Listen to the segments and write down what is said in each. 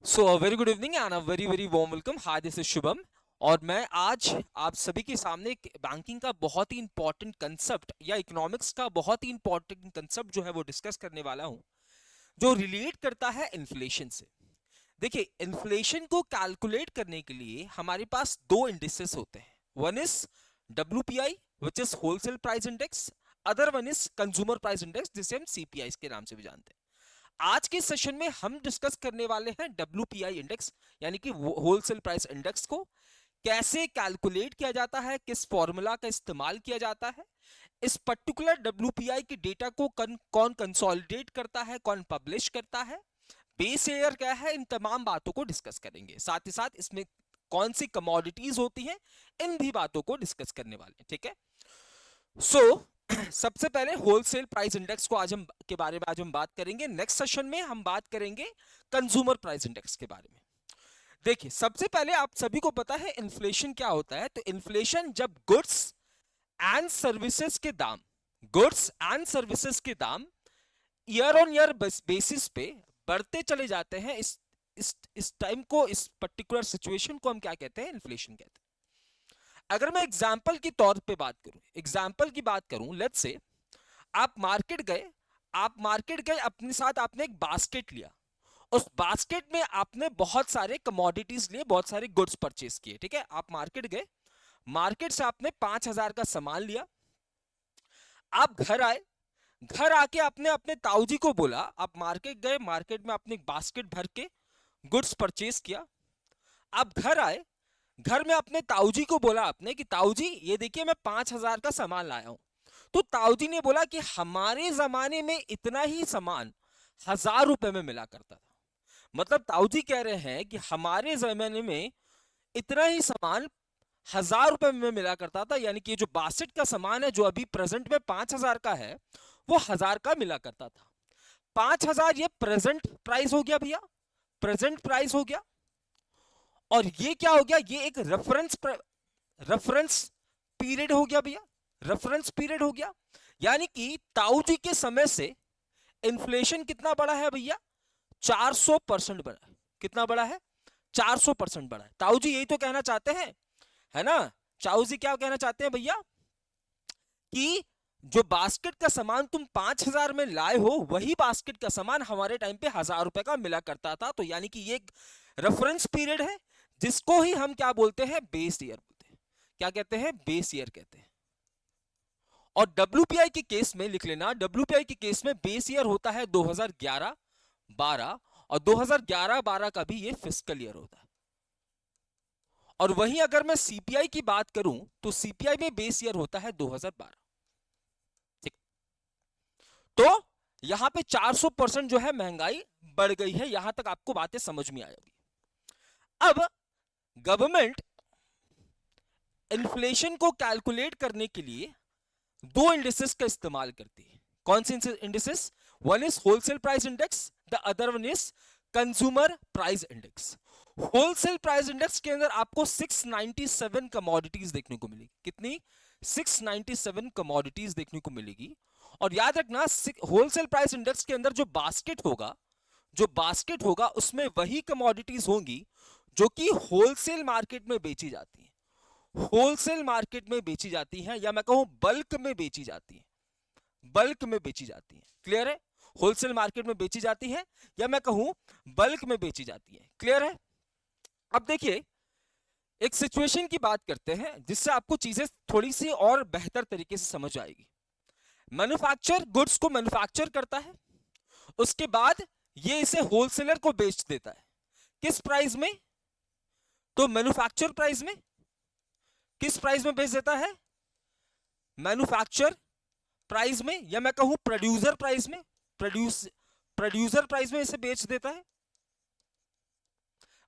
So very good evening and a very very warm welcome. Hi, this is Shubham. और मैं आज आप सभी के सामने बैंकिंग का बहुत ही इंपॉर्टेंट कंसेप्ट या इकोनॉमिक्स का बहुत ही इंपॉर्टेंट कंसेप्ट जो है वो डिस्कस करने वाला हूं, जो रिलेट करता है इन्फ्लेशन से। देखिए, इन्फ्लेशन को कैलकुलेट करने के लिए हमारे पास दो इंडिसेस होते हैं। One is WPI, which is wholesale price index. Other one is consumer price index, जिसे हम CPI के नाम से भी जानते हैं। आज के सेशन में हम डिस्कस करने वाले हैं WPI इंडेक्स, यानी कि होलसेल प्राइस इंडेक्स को कैसे कैलकुलेट किया जाता है, किस फॉर्मूला का इस्तेमाल किया जाता है, इस पर्टिकुलर WPI के डेटा को कौन कंसोलिडेट करता है, कौन पब्लिश करता है, बेस ईयर क्या है, इन तमाम बातों को डिस्कस करेंगे। साथ ही साथ इसमें कौन सी कमोडिटीज होती हैं, इन भी बातों को डिस्कस करने वाले हैं। ठीक है। सो सबसे पहले होलसेल प्राइस इंडेक्स को आज हम के बारे में आज हम बात करेंगे। नेक्स्ट सेशन में हम बात करेंगे कंज्यूमर प्राइस इंडेक्स के बारे में। देखिए, सबसे पहले आप सभी को पता है इन्फ्लेशन क्या होता है। तो इन्फ्लेशन जब गुड्स एंड सर्विसेज के दाम ईयर ऑन ईयर बेसिस पे बढ़ते चले जाते हैं, इस टाइम को, इस पर्टिकुलर सिचुएशन को हम क्या कहते हैं? इन्फ्लेशन कहते हैं। अगर मैं एग्जाम्पल की बात करूं, लेट्स से आप मार्केट गए, अपने साथ आपने एक बास्केट लिया। उस बास्केट में आपने बहुत सारे कमोडिटीज लिए, बहुत सारे गुड्स परचेज किए। ठीक है, आप मार्केट गए, मार्केट से आपने 5,000 का सामान लिया। आप घर आए, घर आके आपने अपने ताऊजी को बोला, आप मार्केट गए, मार्केट में आपने एक बास्केट भर के गुड्स परचेज किया। आप घर आए, घर में अपने ताऊजी को बोला आपने कि ताऊजी ये देखिए मैं 5,000 का सामान लाया हूं। तो ताऊजी ने बोला कि हमारे जमाने में इतना ही सामान 1,000 रुपए में मिला करता था। मतलब ताऊजी कह रहे हैं कि हमारे जमाने में इतना ही सामान 1,000 रुपए में मिला करता था, यानी कि जो बासठ का सामान है जो अभी प्रेजेंट में 5,000 का है, वो 1,000 का मिला करता था। 5,000 ये प्रेजेंट प्राइस हो गया भैया, प्रेजेंट प्राइस हो गया। और ये क्या हो गया? ये एक रेफरेंस पीरियड हो गया भैया, रेफरेंस पीरियड हो गया। यानी कि ताऊ जी के समय से इन्फ्लेशन कितना बड़ा है भैया? 400% बढ़ा है। कितना बड़ा है? 400% बढ़ा है। ताऊ जी यही तो कहना चाहते हैं, है ना? ताऊ जी क्या कहना चाहते हैं भैया? कि जो बास्केट का सामान तुम 5,000 में लाए हो, वही बास्केट का सामान हमारे टाइम पे 1,000 रुपए का मिला करता था। तो यानी कि ये रेफरेंस पीरियड है, जिसको ही हम क्या बोलते हैं? बेस ईयर बोलते हैं। क्या कहते हैं? बेस ईयर कहते हैं। और WPI के केस में लिख लेना, WPI के केस में बेस ईयर होता है 2011-12, और 2011-12 का भी ये फिस्कल ईयर होता है। और वहीं अगर मैं CPI की बात करूं, तो CPI में बेस ईयर होता है 2012। ठीक। तो यहां पे 400% जो है महंगाई बढ़ गई है। यहां तक आपको बातें समझ में आएगी। अब गवर्नमेंट इन्फ्लेशन को कैलकुलेट करने के लिए दो इंडिसेस का इस्तेमाल करती है। कौन से indices? One is wholesale price index, the other one is consumer price index. Wholesale price index के अंदर आपको 697 कमोडिटीज देखने को मिलेगी। कितनी? 697 कमोडिटीज देखने को मिलेगी। और याद रखना, होलसेल प्राइस इंडेक्स के अंदर जो बास्केट होगा उसमें वही कमोडिटीज होंगी जो कि होलसेल मार्केट में बेची जाती हैं। होलसेल मार्केट में बेची जाती हैं, या मैं कहूं बल्क में बेची जाती हैं। बल्क में बेची जाती हैं। क्लियर है? होलसेल मार्केट में बेची जाती है, या मैं कहूं बल्क में बेची जाती है। क्लियर है? अब देखिए, एक सिचुएशन की बात करते हैं जिससे आपको चीजें थोड़ी सी और बेहतर तरीके से समझ आएगी। मैन्युफैक्चर गुड्स को मैन्युफैक्चर करता है, उसके बाद ये इसे होलसेलर को बेच देता है। किस प्राइस में? तो मैन्युफैक्चर प्राइस में। किस प्राइस में बेच देता है? मैन्युफैक्चर प्राइस में, या मैं कहूं प्रोड्यूसर प्राइस में। प्रोड्यूसर प्राइस में इसे बेच देता है।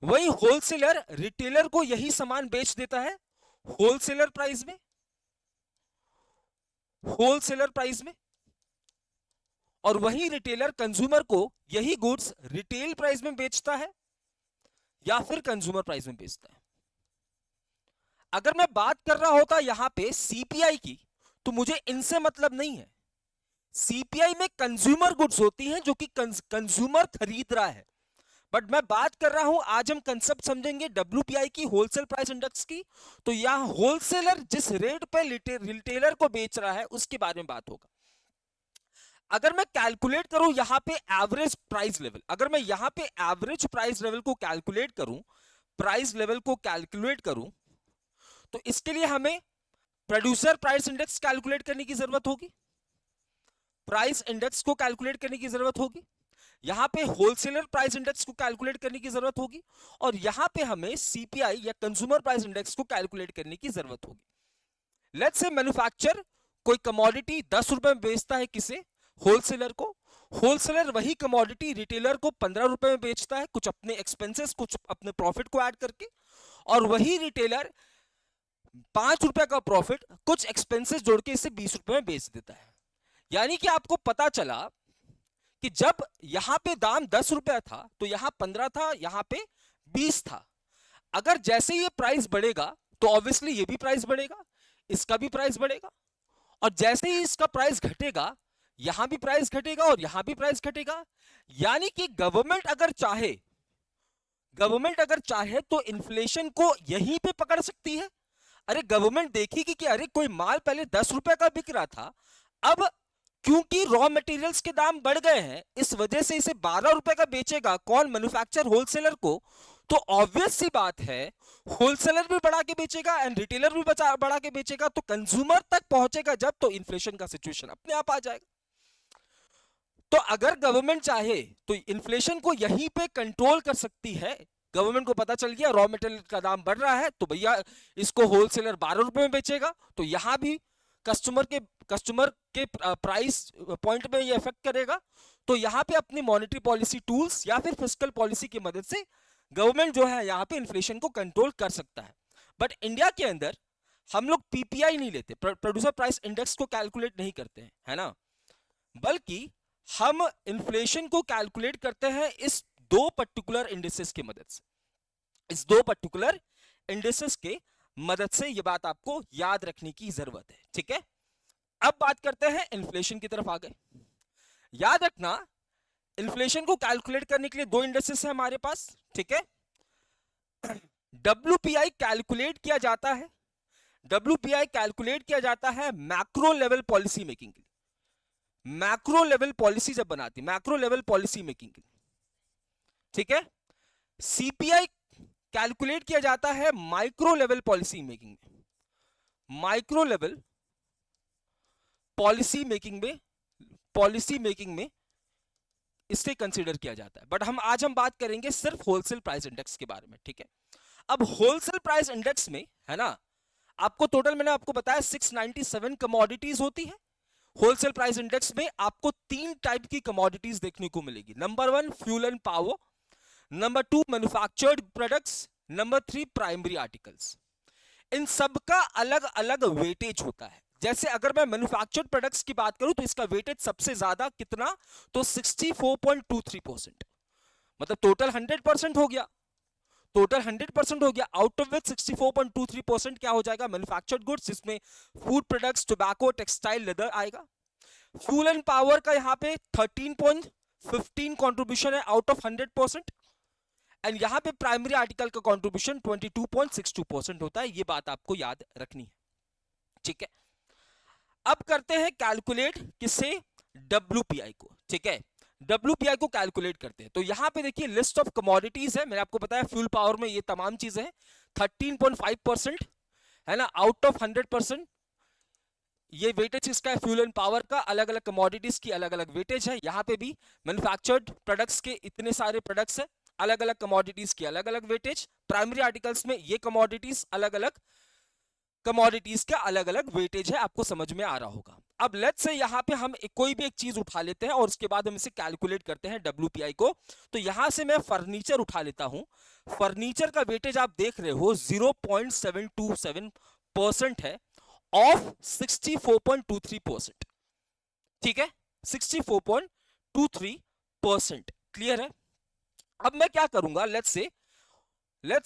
वही होलसेलर रिटेलर को यही सामान बेच देता है होलसेलर प्राइस में। होलसेलर प्राइस में। और वही रिटेलर कंज्यूमर को यही गुड्स रिटेल प्राइस में बेचता है, या फिर कंज्यूमर प्राइस में बेचता है। अगर मैं बात कर रहा होता यहां पे CPI की, तो मुझे इनसे मतलब नहीं है। CPI में कंज्यूमर गुड्स होती हैं जो कि कंज्यूमर खरीद रहा है। बट मैं बात कर रहा हूं, आज हम कंसेप्ट समझेंगे डब्ल्यूपीआई की, होलसेल प्राइस इंडेक्स की। तो यहां होलसेलर जिस रेट पे रिटेलर को बेच रहा है उसके बारे में बात होगा। अगर मैं कैलकुलेट करूं यहां पे एवरेज प्राइस लेवल, अगर मैं यहां पे एवरेज प्राइस लेवल को कैलकुलेट करूं, प्राइस लेवल को कैलकुलेट करूं, तो इसके लिए हमें प्रोड्यूसर प्राइस इंडेक्स कैलकुलेट करने की जरूरत होगी, प्राइस इंडेक्स को कैलकुलेट करने की जरूरत होगी, यहां पे होलसेलर प्राइस इंडेक्स को कैलकुलेट करने की जरूरत होगी, और यहां पे हमें सीपीआई या कंज्यूमर प्राइस इंडेक्स को कैलकुलेट करने की जरूरत होगी। लेट्स से मैन्युफैक्चर कोई कमोडिटी 10 रुपए में बेचता है किसे, होलसेलर को। होलसेलर वही कमोडिटी रिटेलर को 15 रुपए में बेचता है, कुछ अपने एक्सपेंसेस कुछ अपने प्रॉफिट को ऐड करके, और वही रिटेलर 5 रुपए का प्रॉफिट कुछ एक्सपेंसेस जोड़ के इसे 20 रुपए में बेच देता है। यानी कि आपको पता चला कि जब यहां पे दाम 10 रुपया था तो यहां 15 था, यहां पे 20 था। अगर जैसे ये प्राइस बढ़ेगा तो ऑब्वियसली ये भी प्राइस बढ़ेगा, इसका भी प्राइस बढ़ेगा, और जैसे ही इसका प्राइस घटेगा यहां भी प्राइस घटेगा और यहां भी प्राइस घटेगा। यानी कि गवर्नमेंट अगर चाहे तो इन्फ्लेशन को यहीं पे पकड़ सकती है। अरे गवर्नमेंट देखेगी कि अरे कोई माल पहले 10 रुपए का बिक रहा था, अब क्योंकि रॉ मटेरियल्स के दाम बढ़ गए हैं इस वजह से इसे 12 रुपए का बेचेगा कौन, मैन्युफैक्चरर होलसेलर को। तो ऑब्वियस सी बात है होलसेलर भी बढ़ा के बेचेगा एंड रिटेलर भी बढ़ा के बेचेगा, तो कंज्यूमर तक पहुंचेगा जब, तो इन्फ्लेशन का सिचुएशन अपने आप आ जाएगा। तो अगर गवर्नमेंट चाहे तो इन्फ्लेशन को यहीं पे कंट्रोल कर सकती है। गवर्नमेंट को पता चल गया रॉ मटेरियल का दाम बढ़ रहा है तो भैया इसको होलसेलर 12 रुपए में बेचेगा, तो यहां भी कस्टमर के प्राइस पॉइंट में ये इफेक्ट करेगा। तो यहां पे अपनी मॉनेटरी पॉलिसी टूल्स या फिर फिस्कल पॉलिसी की मदद से गवर्नमेंट जो है यहां पे इन्फ्लेशन को कंट्रोल कर सकता है। बट इंडिया के अंदर हम लोग पीपीआई नहीं लेते, प्रोड्यूसर प्राइस इंडेक्स को कैलकुलेट नहीं करते हैं, है ना, बल्कि हम इन्फ्लेशन को कैलकुलेट करते हैं इस दो पर्टिकुलर इंडिसेस की मदद से, इस दो पर्टिकुलर इंडिसेस के मदद से। ये बात आपको याद रखने की जरूरत है, ठीक है। अब बात करते हैं इन्फ्लेशन की तरफ आ गए। याद रखना इन्फ्लेशन को कैलकुलेट करने के लिए दो इंडिसेस है हमारे पास, ठीक है। डब्ल्यूपीआई कैलकुलेट किया जाता है, डब्ल्यूपीआई कैलकुलेट किया जाता है मैक्रो लेवल पॉलिसी मेकिंग के लिए, मैक्रो लेवल पॉलिसी जब बनाती, मैक्रो लेवल पॉलिसी मेकिंग के लिए, ठीक है। सीपीआई कैलकुलेट किया जाता है माइक्रो लेवल पॉलिसी मेकिंग में, माइक्रो लेवल पॉलिसी मेकिंग में इसे कंसीडर किया जाता है। बट आज हम बात करेंगे सिर्फ होलसेल प्राइस इंडेक्स के बारे में, ठीक है। अब होलसेल प्राइस इंडेक्स में, है ना, आपको टोटल मैंने आपको बताया 697 कमोडिटीज होती है। होलसेल प्राइस इंडेक्स में आपको 3 टाइप की कमोडिटीज देखने को मिलेगी। Number 1 fuel and power, number 2 manufactured products, number 3 primary articles. इन सब का अलग अलग वेटेज होता है। जैसे अगर मैं मैन्युफैक्चर्ड प्रोडक्ट्स की बात करूं तो इसका वेटेज सबसे ज्यादा कितना, तो 64.23%, मतलब टोटल 100% हो गया, टोटल 100% हो गया। आउट ऑफ विच 64.23% क्या हो जाएगा, मैन्युफैक्चर्ड गुड्स, जिसमें food products, tobacco, textile, leather आएगा। फ्यूल एंड पावर का यहां पे 13.15 कंट्रीब्यूशन है आउट ऑफ 100%, एंड यहां पे प्राइमरी आर्टिकल का कंट्रीब्यूशन 22.62% होता है। ये बात आपको याद रखनी है, ठीक है। अब करते हैं कैलकुलेट किसे, डब्ल्यूपीआई को, ठीक है। डब्ल्यूपीआई को कैलकुलेट करते हैं तो यहां पे देखिए लिस्ट ऑफ कमोडिटीज है, मैंने आपको बताया फ्यूल पावर में ये तमाम चीजें हैं। 13.5% है ना, आउट ऑफ 100%। ये वेटेज इसका है फ्यूल एंड पावर का, अलग अलग कमोडिटीज की अलग अलग वेटेज है। यहां पे भी मैन्युफैक्चर्ड प्रोडक्ट्स के इतने सारे प्रोडक्ट्स हैं, अलग अलग कमोडिटीज की अलग अलग वेटेज। प्राइमरी आर्टिकल्स में ये कमोडिटीज अलग अलग कमोडिटीज का अलग अलग वेटेज है, आपको समझ में आ रहा होगा। अब लेट्स से यहां पे हम कोई भी एक चीज उठा लेते हैं और उसके बाद हम इसे कैलकुलेट करते हैं डब्ल्यूपीआई को। तो यहां से मैं फर्नीचर उठा लेता हूं। फर्नीचर का वेटेज आप देख रहे हो 0.727% है ऑफ 64.23%, ठीक है, 64.23%, क्लियर है। अब मैं क्या करूंगा, लेट्स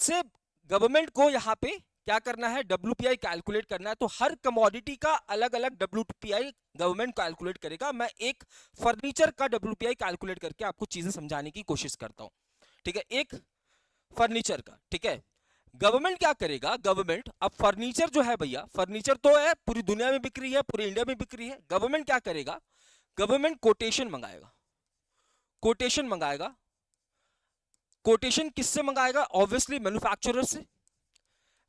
से गवर्नमेंट को यहां पे क्या करना है, डब्ल्यूपीआई कैलकुलेट करना है। तो हर कमोडिटी का अलग अलग डब्ल्यूपीआई गवर्नमेंट कैलकुलेट करेगा। मैं एक फर्नीचर का डब्ल्यूपीआई कैलकुलेट करके आपको चीजें समझाने की कोशिश करता हूं, ठीक है, एक फर्नीचर का, ठीक है। गवर्नमेंट क्या करेगा, गवर्नमेंट अब फर्नीचर जो है भैया, फर्नीचर तो है पूरी दुनिया में बिक रही है, पूरे इंडिया में बिक रही है, गवर्नमेंट क्या करेगा, गवर्नमेंट कोटेशन मंगाएगा, कोटेशन मंगाएगा। कोटेशन किससे मंगाएगा, ऑब्वियसली मैन्युफैक्चरर से,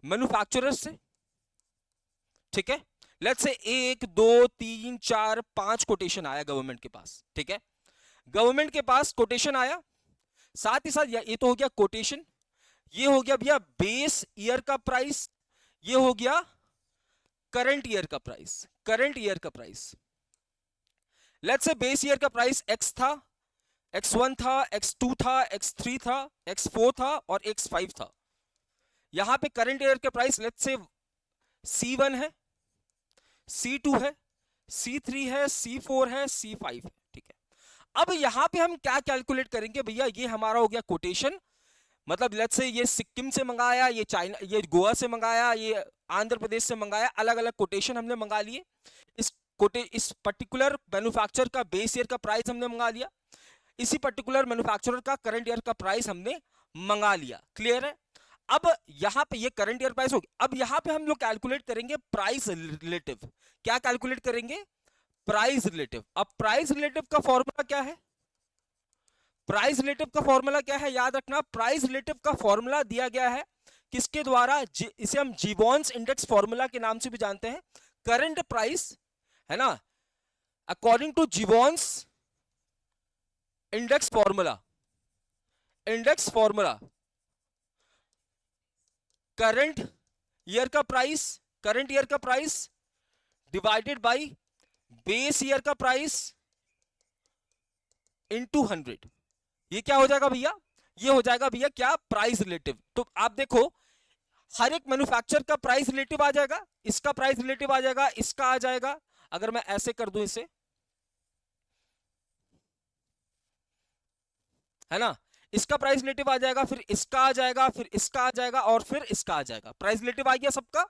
मैन्युफैक्चरर से, ठीक है। लेट्स से 1 2 3 4 5 कोटेशन आया गवर्नमेंट के पास, ठीक है, गवर्नमेंट के पास कोटेशन आया। साथ ही साथ ये तो हो गया कोटेशन, ये हो गया भैया बेस ईयर का प्राइस, ये हो गया करंट ईयर का प्राइस, करंट ईयर का price. Let's say base year का प्राइस x था, x1 था, x2 था, x3 था, x4 था और x5 था। यहां पे करंट ईयर के प्राइस लेट्स से C1 है, C2 है, C3 है, C4 है, C5 है, ठीक है। अब यहां पे हम क्या कैलकुलेट करेंगे भैया, ये हमारा हो गया कोटेशन, मतलब लेट्स से ये सिक्किम से मंगाया, ये चाइना, ये गोवा से मंगाया, ये आंध्र प्रदेश से मंगाया, अलग अलग कोटेशन हमने मंगा लिए। इस पर्टिकुलर मैन्युफैक्चरर का बेस ईयर का प्राइस हमने मंगा लिया, इसी पर्टिकुलर मैन्युफैक्चरर का करंट ईयर का प्राइस हमने मंगा लिया, क्लियर है। अब यहां पे ये करंट ईयर प्राइस हो गया, अब यहां पे हम लोग कैलकुलेट करेंगे प्राइस रिलेटिव। क्या कैलकुलेट करेंगे, प्राइस रिलेटिव। अब प्राइस रिलेटिव का फॉर्मूला क्या है, प्राइस रिलेटिव का फॉर्मूला क्या है, याद रखना, प्राइस रिलेटिव का फॉर्मूला दिया गया है किसके द्वारा, इसे हम जीवॉन्स इंडेक्स फॉर्मूला के नाम से भी जानते हैं। करंट प्राइस है ना, according to Jevons index formula, index formula, current year का प्राइस, करंट ईयर का price divided by base year का प्राइस इनटू 100। ये क्या हो जाएगा भैया, ये हो जाएगा भैया क्या, प्राइस रिलेटिव। तो आप देखो हर एक मैन्युफैक्चर का प्राइस रिलेटिव आ जाएगा, इसका प्राइस रिलेटिव आ जाएगा, इसका आ जाएगा। अगर मैं ऐसे कर दूं इसे, है ना, इसका प्राइस रिलेटिव आ जाएगा, फिर इसका आ जाएगा, फिर इसका आ जाएगा और फिर इसका आ जाएगा। प्राइस रिलेटिव आ गया सबका,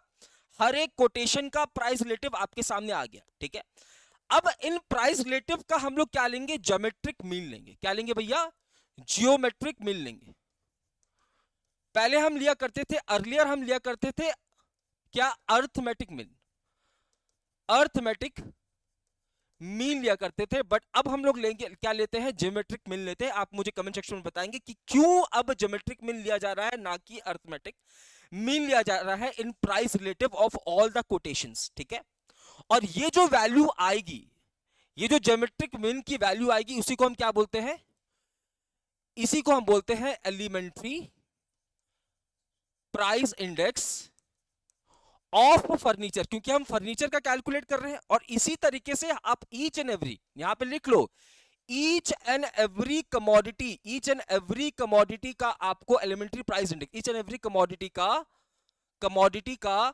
हर एक कोटेशन का प्राइस रिलेटिव आपके सामने आ गया, ठीक है। अब इन प्राइस रिलेटिव का हम लोग क्या लेंगे, ज्योमेट्रिक मीन लेंगे। क्या लेंगे भैया, जियोमेट्रिक मीन लेंगे। पहले हम लिया करते थे, अर्लियर हम लिया करते थे क्या, अर्थमेटिक मीन, अर्थमेटिक मीन लिया करते थे, बट अब हम लोग लेंगे, क्या लेते हैं, ज्योमेट्रिक मीन लेते हैं। आप मुझे कमेंट सेक्शन में बताएंगे कि क्यों अब ज्योमेट्रिक मीन लिया जा रहा है, ना कि अर्थमेटिक मीन लिया जा रहा है in price relative of all the quotations, ठीक है। और ये जो वैल्यू आएगी, ये जो ज्योमेट्रिक मीन की वैल्यू आएगी, उसी को हम क्या बोलते हैं, इसी को हम बोलते हैं elementary price index of furniture, क्योंकि हम फर्नीचर का कैलकुलेट कर रहे हैं। और इसी तरीके से आप ईच एंड एवरी, यहां पे लिख लो, each and every commodity, each and every commodity का आपको elementary price index, each and every commodity का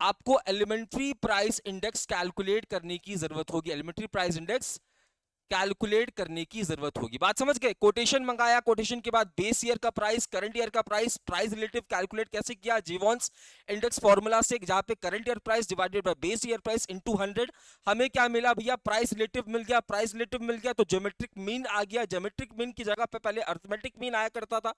आपको एलिमेंट्री प्राइस इंडेक्स कैलकुलेट करने की जरूरत होगी, एलिमेंट्री प्राइस इंडेक्स कैलकुलेट करने की जरूरत होगी। बात समझ गए, कोटेशन मंगाया, कोटेशन के बाद बेस ईयर का प्राइस, करंट ईयर का प्राइस, प्राइस रिलेटिव कैलकुलेट कैसे किया, जीवॉन्स इंडेक्स फॉर्मूला से, जहां पे current year price divided by base year price into 100। हमें क्या मिला भैया, प्राइस रिलेटिव मिल गया, प्राइस रिलेटिव मिल गया तो ज्योमेट्रिक मीन आ गया। ज्योमेट्रिक मीन की जगह पे पहले अर्थमेटिक मीन आया करता था,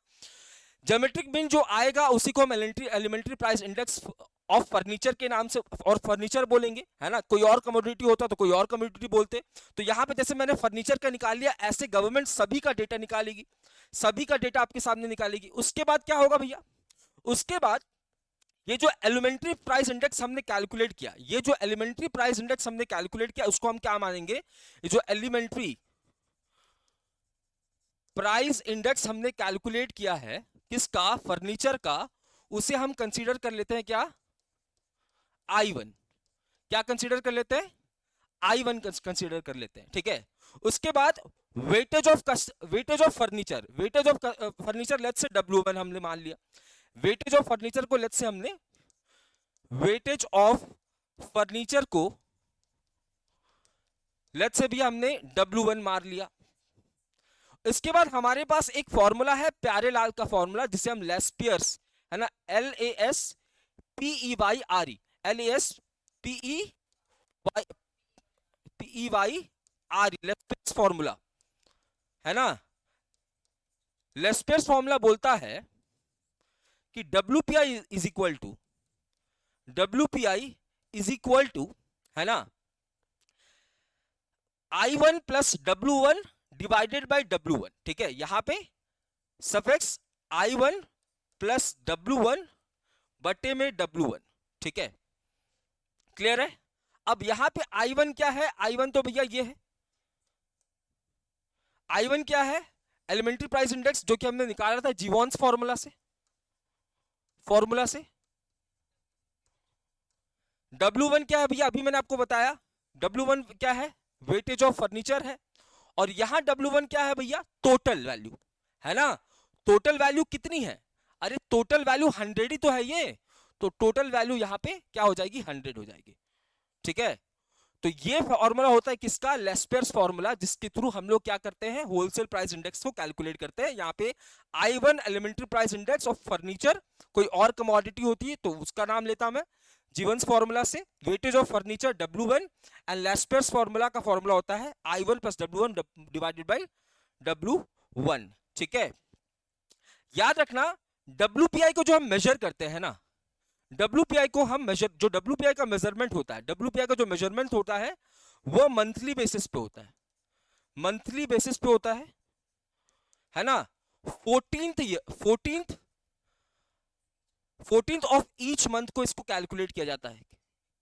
ज्योमेट्रिक मीन जो आएगा उसी को हम elementary price index of furniture के नाम से और फर्नीचर बोलेंगे, है ना। कोई और कमोडिटी होता तो कोई और कमोडिटी बोलते। तो यहां पे जैसे मैंने फर्नीचर का निकाल लिया, ऐसे गवर्नमेंट सभी का डेटा निकालेगी, सभी का डेटा आपके सामने निकालेगी। उसके बाद क्या होगा भैया, उसके बाद ये जो एलिमेंट्री प्राइस इंडेक्स हमने कैलकुलेट किया, ये जो एलिमेंट्री प्राइस इंडेक्स हमने कैलकुलेट किया, उसको हम क्या मानेंगे, ये जो एलिमेंट्री प्राइस इंडेक्स हमने कैलकुलेट किया है किसका, फर्नीचर का, उसे हम कंसीडर कर लेते हैं क्या, I1। क्या कंसीडर कर लेते हैं, I1 कंसीडर कर लेते हैं, ठीक है। उसके बाद weightage of furniture, weightage of furniture let's say W1 हमने मान लिया, वेटेज ऑफ फर्नीचर को लेट्स से हमने, वेटेज ऑफ फर्नीचर को लेट्स से भी हमने W1 मार लिया। इसके बाद हमारे पास एक फॉर्मूला है प्यारेलाल का फॉर्मूला, जिसे हम लेस्पियर्स, है ना, LASPEYRE, LASPEYRE लेस्पियर्स फॉर्मूला, है ना, लेस्पेयर्स फॉर्मूला बोलता है कि WPI इज इक्वल टू, है ना, I1 plus W1 divided by W1। ठीक है, यहां पे सफिक्स I1 प्लस W1 बटे में W1। ठीक है, क्लियर है। अब यहां पे I1 क्या है, I1 तो भैया ये है, I1 क्या है, एलिमेंट्री प्राइस इंडेक्स, जो कि हमने निकाला था जीवॉन्स फॉर्मूला से। W1 क्या है भैया, अभी मैंने आपको बताया, W1 क्या है, वेटेज ऑफ फर्नीचर है। और यहां W1 क्या है भैया, टोटल वैल्यू, है ना। टोटल वैल्यू कितनी है, अरे टोटल वैल्यू 100 ही तो है ये, तो टोटल वैल्यू यहां पे क्या हो जाएगी, 100 हो जाएगी। ठीक है, तो ये फॉर्मूला होता है किसका, लेस्पेयर्स फॉर्मूला, जिसके थ्रू हम लोग क्या करते हैं, होलसेल प्राइस इंडेक्स को कैलकुलेट करते हैं। यहाँ पे I1 elementary price index of furniture, कोई और कमोडिटी होती है तो उसका नाम लेता मैं जीवंस फॉर्मूला से, weightage of furniture W1, and Laspeyres formula का फॉर्मूला होता है I1 plus W1 divided by W1। ठीक है, याद रखना WPI को जो हम मेजर करते हैं ना, WPI को हम मेजर, जो WPI का मेजरमेंट होता है, WPI का जो मेजरमेंट होता है वो मंथली बेसिस पे होता है, मंथली बेसिस पे होता है ना। 14th ऑफ ईच मंथ को इसको कैलकुलेट किया जाता है,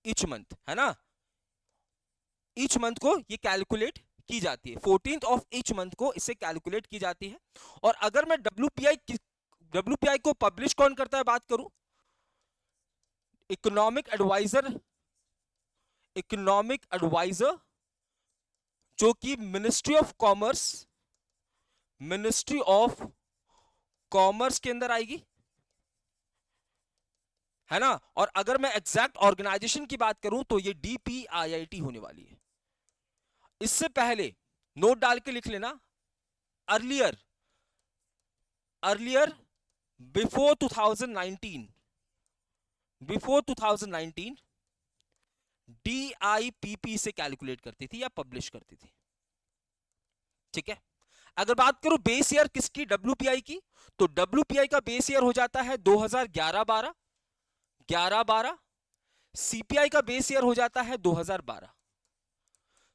ईच मंथ, है ना, ईच मंथ को ये कैलकुलेट की जाती है, 14th ऑफ ईच मंथ को इसे कैलकुलेट की जाती है। और अगर मैं WPI को पब्लिश कौन करता है बात करूं, इकोनॉमिक एडवाइजर जो कि मिनिस्ट्री ऑफ कॉमर्स के अंदर आएगी, है ना। और अगर मैं एग्जैक्ट ऑर्गेनाइजेशन की बात करूं तो ये DPIIT होने वाली है। इससे पहले नोट डाल के लिख लेना, अर्लियर बिफोर 2019 DIPP से कैलकुलेट करती थी या पब्लिश करती थी। ठीक है, अगर बात करूं बेस ईयर किसकी, WPI की, तो WPI का बेस ईयर हो जाता है 2011-12, CPI का बेस ईयर हो जाता है 2012।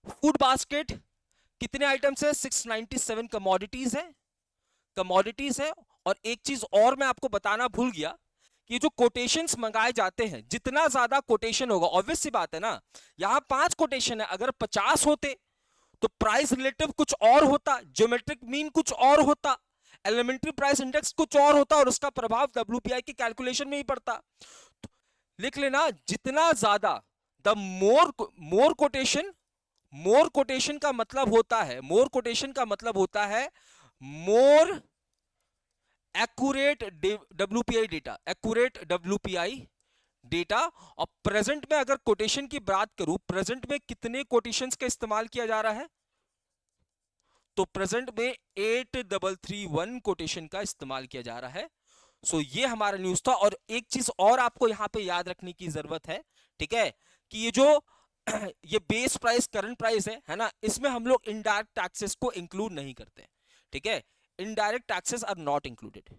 फूड बास्केट कितने आइटम्स है, 697 कमोडिटीज है। और एक चीज और मैं आपको बताना भूल गया कि जो कोटेशंस मंगाए जाते हैं, जितना ज्यादा कोटेशन होगा, ऑब्वियस सी बात है ना, यहां 5 कोटेशन है, अगर 50 होते तो प्राइस रिलेटिव कुछ और होता, ज्योमेट्रिक मीन कुछ और होता, एलिमेंट्री प्राइस इंडेक्स कुछ और होता, और उसका प्रभाव WPI की कैलकुलेशन में ही पड़ता। तो लिख लेना, जितना ज्यादा द मोर कोटेशन का मतलब होता है, मोर एक्यूरेट WPI डेटा। और प्रेजेंट में अगर कोटेशन की बात करूं, प्रेजेंट में कितने कोटेशंस का इस्तेमाल किया जा रहा है, तो प्रेजेंट में 8331 कोटेशन का इस्तेमाल किया जा रहा है। सो ये हमारा न्यूज था। और एक चीज और आपको यहां पे याद रखने की जरूरत है, ठीक है, कि ये जो ये बेस प्राइस करंट प्राइस है ना, इसमें हम लोग इनडायरेक्ट टैक्सेस को इंक्लूड नहीं करते। ठीक है, indirect taxes are not included,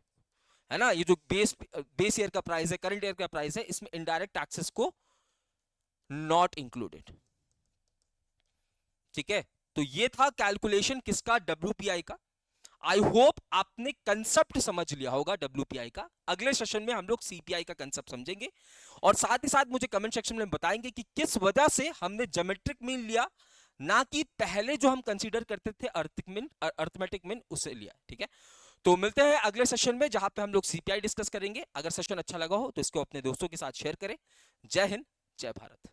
है ना। ये जो बेस ईयर का प्राइस है, करंट ईयर का प्राइस है, इसमें इनडायरेक्ट टैक्सेस को नॉट इंक्लूडेड। ठीक है, तो ये था कैलकुलेशन किसका, WPI का। आई होप आपने कंसेप्ट समझ लिया होगा WPI का। अगले सेशन में हम लोग CPI का कंसेप्ट समझेंगे, और साथ ही साथ मुझे कमेंट सेक्शन में बताएंगे कि किस वजह से हमने ज्योमेट्रिक मीन लिया, ना कि पहले जो हम कंसीडर करते थे अर्थमेटिक मीन उसे लिया। ठीक है, तो मिलते हैं अगले सेशन में, जहां पे हम लोग CPI डिस्कस करेंगे। अगर सेशन अच्छा लगा हो तो इसको अपने दोस्तों के साथ शेयर करें। जय हिंद, जय भारत।